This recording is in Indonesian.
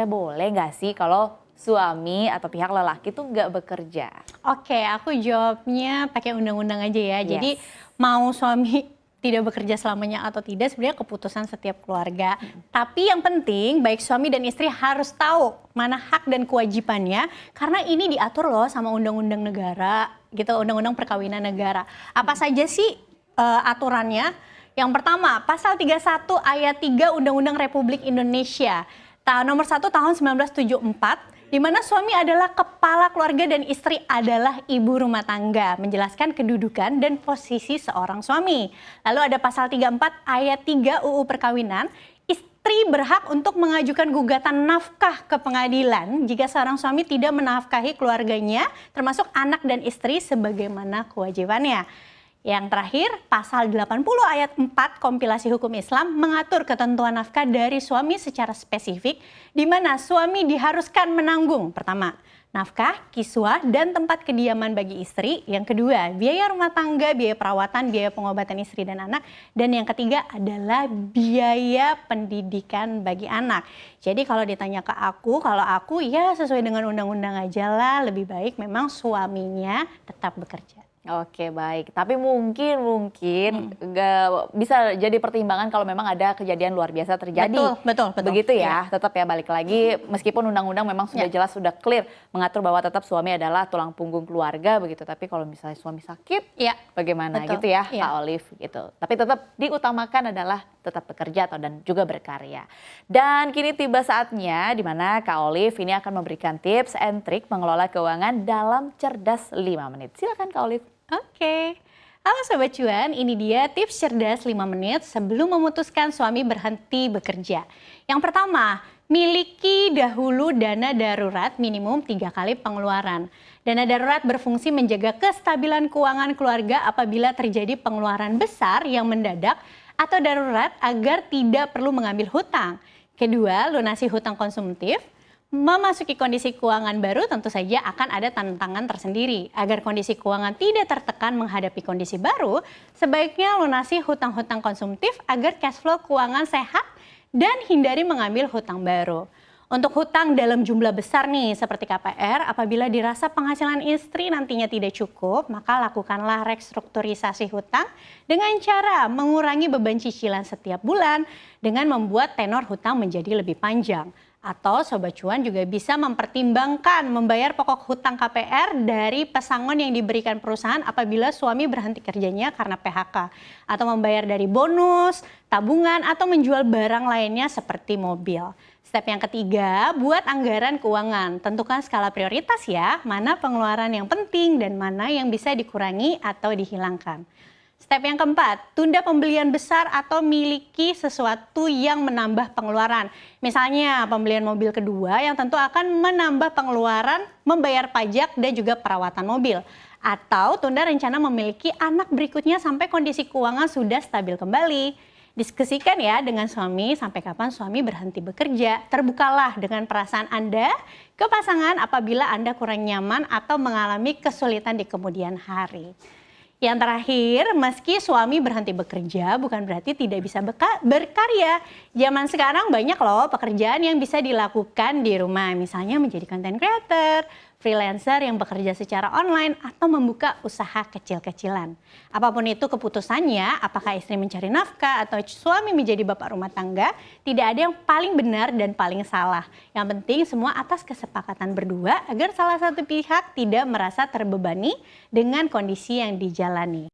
Boleh nggak sih kalau suami atau pihak lelaki tuh nggak bekerja? Oke, aku jawabnya pakai undang-undang aja ya. Jadi Yes. mau suami tidak bekerja selamanya atau tidak sebenarnya keputusan setiap keluarga. Tapi yang penting baik suami dan istri harus tahu mana hak dan kewajibannya karena ini diatur loh sama undang-undang negara gitu, undang-undang perkawinan negara. Apa saja sih aturannya? Yang pertama, pasal 31 ayat 3 Undang-Undang Republik Indonesia. Nomor 1 tahun 1974, di mana suami adalah kepala keluarga dan istri adalah ibu rumah tangga, menjelaskan kedudukan dan posisi seorang suami. Lalu ada pasal 34 ayat 3 UU Perkawinan, istri berhak untuk mengajukan gugatan nafkah ke pengadilan jika seorang suami tidak menafkahi keluarganya, termasuk anak dan istri sebagaimana kewajibannya. Yang terakhir, pasal 80 ayat 4 kompilasi hukum Islam mengatur ketentuan nafkah dari suami secara spesifik, di mana suami diharuskan menanggung, pertama, nafkah, kiswah, dan tempat kediaman bagi istri. Yang kedua, biaya rumah tangga, biaya perawatan, biaya pengobatan istri dan anak. Dan yang ketiga adalah biaya pendidikan bagi anak. Jadi kalau ditanya ke aku, kalau aku ya sesuai dengan undang-undang aja lah, lebih baik memang suaminya tetap bekerja. Oke, baik. Tapi mungkin nggak bisa jadi pertimbangan kalau memang ada kejadian luar biasa terjadi. Betul. Begitu ya. Iya. Tetap ya balik lagi meskipun undang-undang memang sudah jelas, sudah clear mengatur bahwa tetap suami adalah tulang punggung keluarga begitu. Tapi kalau misalnya suami sakit, Iya. bagaimana Betul. gitu ya, Iya. Kak Olive gitu. Tapi tetap diutamakan adalah tetap bekerja dan juga berkarya. Dan kini tiba saatnya di mana Kak Olive ini akan memberikan tips and trik mengelola keuangan dalam cerdas 5 menit. Silakan Kak Olive. Oke. Halo Sobat Cuan, ini dia tips cerdas 5 menit sebelum memutuskan suami berhenti bekerja. Yang pertama, miliki dahulu dana darurat minimum 3 kali pengeluaran. Dana darurat berfungsi menjaga kestabilan keuangan keluarga apabila terjadi pengeluaran besar yang mendadak atau darurat agar tidak perlu mengambil hutang. Kedua, lunasi hutang konsumtif. Memasuki kondisi keuangan baru tentu saja akan ada tantangan tersendiri. Agar kondisi keuangan tidak tertekan menghadapi kondisi baru, sebaiknya lunasi hutang-hutang konsumtif agar cash flow keuangan sehat dan hindari mengambil hutang baru. Untuk hutang dalam jumlah besar nih seperti KPR, apabila dirasa penghasilan istri nantinya tidak cukup, maka lakukanlah restrukturisasi hutang dengan cara mengurangi beban cicilan setiap bulan dengan membuat tenor hutang menjadi lebih panjang. Atau Sobat Cuan juga bisa mempertimbangkan membayar pokok hutang KPR dari pesangon yang diberikan perusahaan apabila suami berhenti kerjanya karena PHK. Atau membayar dari bonus, tabungan, atau menjual barang lainnya seperti mobil. Step yang ketiga, buat anggaran keuangan. Tentukan skala prioritas ya, mana pengeluaran yang penting dan mana yang bisa dikurangi atau dihilangkan. Step yang keempat, tunda pembelian besar atau miliki sesuatu yang menambah pengeluaran. Misalnya pembelian mobil kedua yang tentu akan menambah pengeluaran, membayar pajak dan juga perawatan mobil. Atau tunda rencana memiliki anak berikutnya sampai kondisi keuangan sudah stabil kembali. Diskusikan ya dengan suami sampai kapan suami berhenti bekerja. Terbukalah dengan perasaan Anda ke pasangan apabila Anda kurang nyaman atau mengalami kesulitan di kemudian hari. Yang terakhir, meski suami berhenti bekerja bukan berarti tidak bisa berkarya. Zaman sekarang banyak loh pekerjaan yang bisa dilakukan di rumah. Misalnya menjadi content creator, freelancer yang bekerja secara online, atau membuka usaha kecil-kecilan. Apapun itu keputusannya, apakah istri mencari nafkah atau suami menjadi bapak rumah tangga, tidak ada yang paling benar dan paling salah. Yang penting semua atas kesepakatan berdua agar salah satu pihak tidak merasa terbebani dengan kondisi yang dijalani.